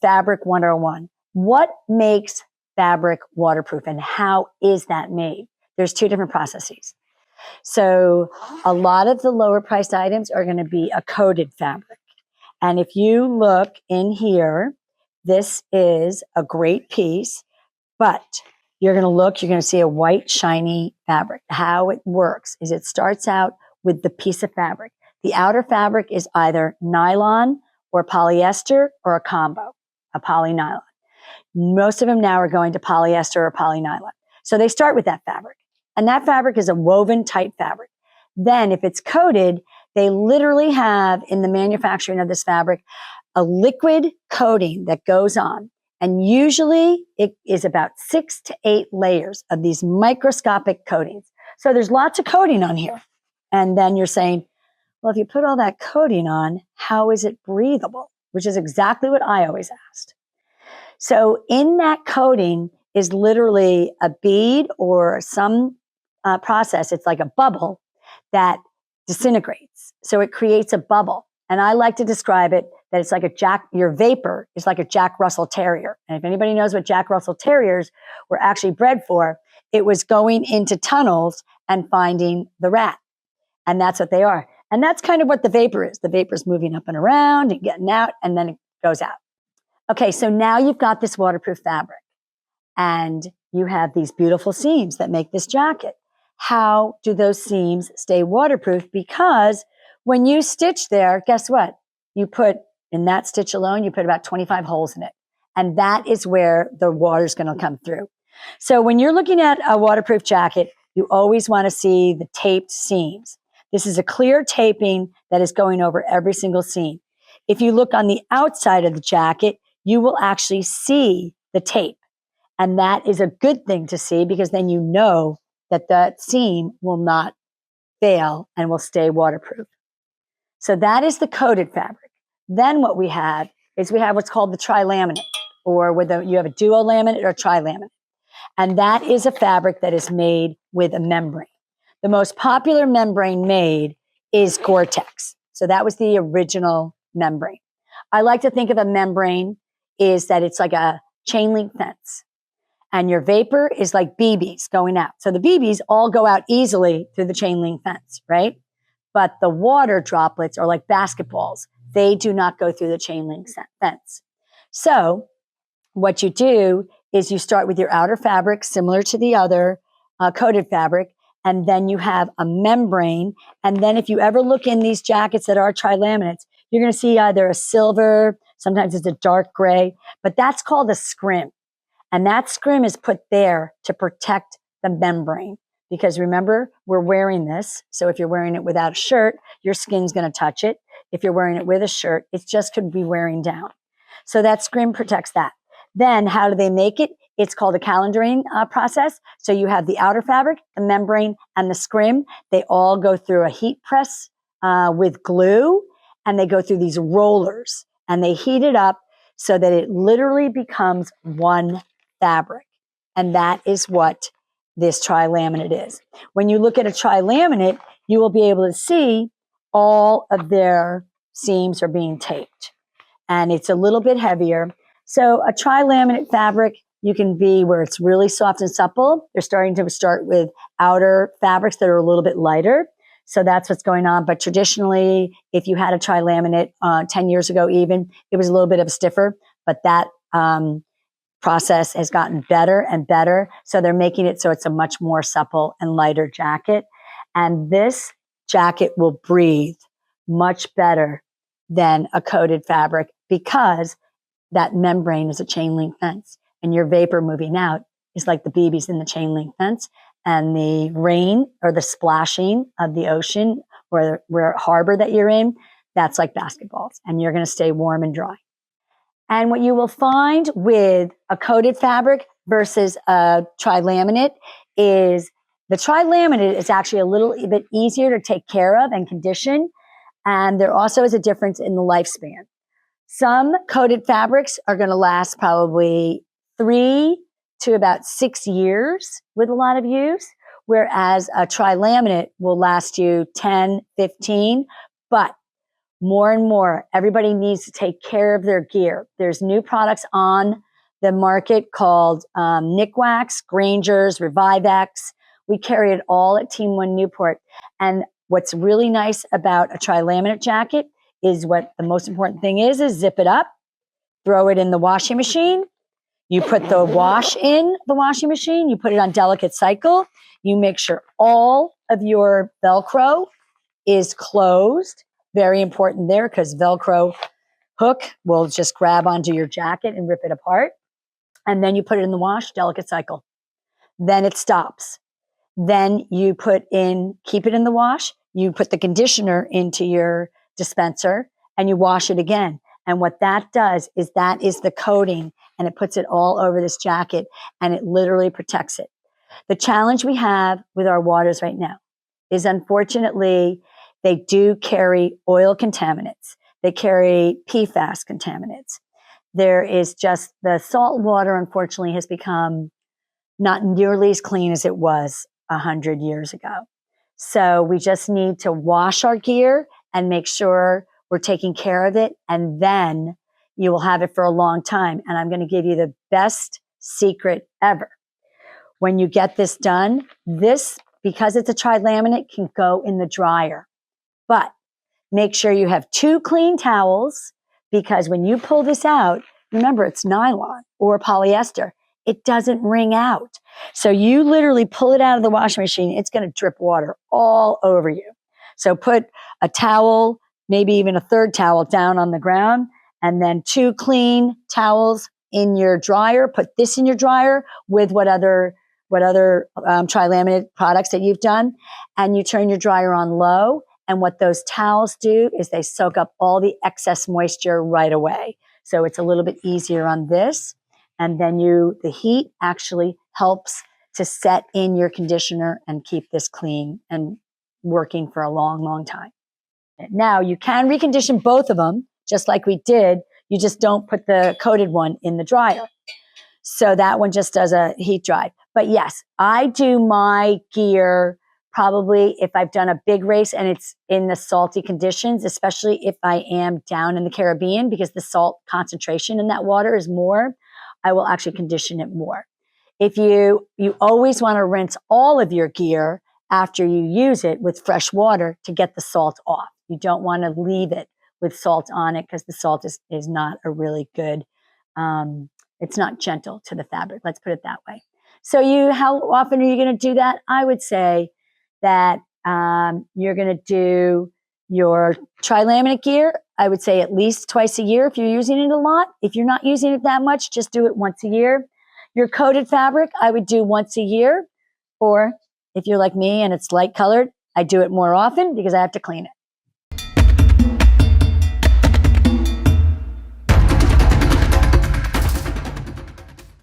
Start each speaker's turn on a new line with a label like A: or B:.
A: Fabric 101. What makes fabric waterproof and how is that made? There's two different processes. So a lot of the lower priced items are going to be a coated fabric. And if you look in here, this is a great piece, but you're going to see a white, shiny fabric. How it works is it starts out with the piece of fabric. The outer fabric is either nylon or polyester or a combo, a polynylon. Most of them now are going to polyester or polynylon. So they start with that fabric. And that fabric is a woven tight fabric. Then if it's coated, they literally have in the manufacturing of this fabric a liquid coating that goes on. And usually it is about 6 to 8 layers of these microscopic coatings. So there's lots of coating on here. And then you're saying, well, if you put all that coating on, how is it breathable? Which is exactly what I always asked. So in that coating is literally a bead or some process. It's like a bubble that disintegrates. So it creates a bubble. And I like to describe it that it's like your vapor is like a Jack Russell Terrier. And if anybody knows what Jack Russell Terriers were actually bred for, it was going into tunnels and finding the rat. And that's what they are. And that's kind of what the vapor is. The vapor is moving up and around and getting out, and then it goes out. Okay, so now you've got this waterproof fabric and you have these beautiful seams that make this jacket. How do those seams stay waterproof? Because when you stitch there, guess what? You put in that stitch alone, you put about 25 holes in it. And that is where the water's going to come through. So when you're looking at a waterproof jacket, you always want to see the taped seams. This is a clear taping that is going over every single seam. If you look on the outside of the jacket, you will actually see the tape. And that is a good thing to see because then you know that that seam will not fail and will stay waterproof. So that is the coated fabric. Then what we have is we have what's called the Tri-Laminate, or you have a duo laminate or a Tri-Laminate. And that is a fabric that is made with a membrane. The most popular membrane made is Gore-Tex. So that was the original membrane. I like to think of a membrane is that it's like a chain link fence. And your vapor is like BBs going out. So the BBs all go out easily through the chain link fence, right? But the water droplets are like basketballs. They do not go through the chain link fence. So what you do is you start with your outer fabric, similar to the other coated fabric, and then you have a membrane. And then if you ever look in these jackets that are Tri-Laminates, you're going to see either a silver, sometimes it's a dark gray, but that's called a scrim. And that scrim is put there to protect the membrane. Because remember, we're wearing this. So if you're wearing it without a shirt, your skin's going to touch it. If you're wearing it with a shirt, it just could be wearing down. So that scrim protects that. Then how do they make it? It's called a calendaring process. So you have the outer fabric, the membrane, and the scrim. They all go through a heat press with glue, and they go through these rollers, and they heat it up so that it literally becomes one fabric. And that is what this Tri-Laminate is. When you look at a Tri-Laminate, you will be able to see all of their seams are being taped. And it's a little bit heavier. So a Tri-Laminate fabric, you can be where it's really soft and supple. They're starting to start with outer fabrics that are a little bit lighter. So that's what's going on. But traditionally, if you had a Tri-Laminate 10 years ago even, it was a little bit of a stiffer. But that process has gotten better and better. So they're making it so it's a much more supple and lighter jacket. And this jacket will breathe much better than a coated fabric because that membrane is a chain link fence. And your vapor moving out is like the BBs in the chain link fence. And the rain or the splashing of the ocean or where harbor that you're in, that's like basketballs. And you're going to stay warm and dry. And what you will find with a coated fabric versus a Tri-Laminate is the Tri-Laminate is actually a little bit easier to take care of and condition. And there also is a difference in the lifespan. Some coated fabrics are going to last probably 3 to about 6 years with a lot of use, whereas a Tri-Laminate will last you 10, 15. But more and more, everybody needs to take care of their gear. There's new products on the market called Nikwax, Grangers, Revivex. We carry it all at Team One Newport. And what's really nice about a Tri-Laminate jacket is what the most important thing is zip it up, throw it in the washing machine. You put the wash in the washing machine. You put it on delicate cycle. You make sure all of your Velcro is closed. Very important there because Velcro hook will just grab onto your jacket and rip it apart. And then you put it in the wash, delicate cycle. Then it stops. Then you keep it in the wash. You put the conditioner into your dispenser and you wash it again. And what that does is that is the coating and it puts it all over this jacket and it literally protects it. The challenge we have with our waters right now is unfortunately they do carry oil contaminants. They carry PFAS contaminants. There is just the salt water, unfortunately, has become not nearly as clean as it was 100 years ago. So we just need to wash our gear and make sure we're taking care of it. And then you will have it for a long time. And I'm going to give you the best secret ever. When you get this done, because it's a Tri-Laminate, can go in the dryer. But make sure you have 2 clean towels because when you pull this out, remember it's nylon or polyester. It doesn't wring out. So you literally pull it out of the washing machine. It's going to drip water all over you. So put a towel, maybe even a 3rd towel down on the ground, and then 2 clean towels in your dryer. Put this in your dryer with what other Tri-Laminate products that you've done. And you turn your dryer on low. And what those towels do is they soak up all the excess moisture right away. So it's a little bit easier on this. And then the heat actually helps to set in your conditioner and keep this clean and working for a long, long time. Now you can recondition both of them, just like we did. You just don't put the coated one in the dryer. So that one just does a heat dry. But yes, I do my gear probably if I've done a big race and it's in the salty conditions, especially if I am down in the Caribbean, because the salt concentration in that water is more, I will actually condition it more. If you always want to rinse all of your gear after you use it with fresh water to get the salt off. You don't want to leave it with salt on it because the salt is not a really good, it's not gentle to the fabric. Let's put it that way. So how often are you going to do that? I would say that you're going to do your Tri-Laminate gear, I would say at least twice a year if you're using it a lot. If you're not using it that much, just do it once a year. Your coated fabric, I would do once a year. Or if you're like me and it's light colored, I do it more often because I have to clean it.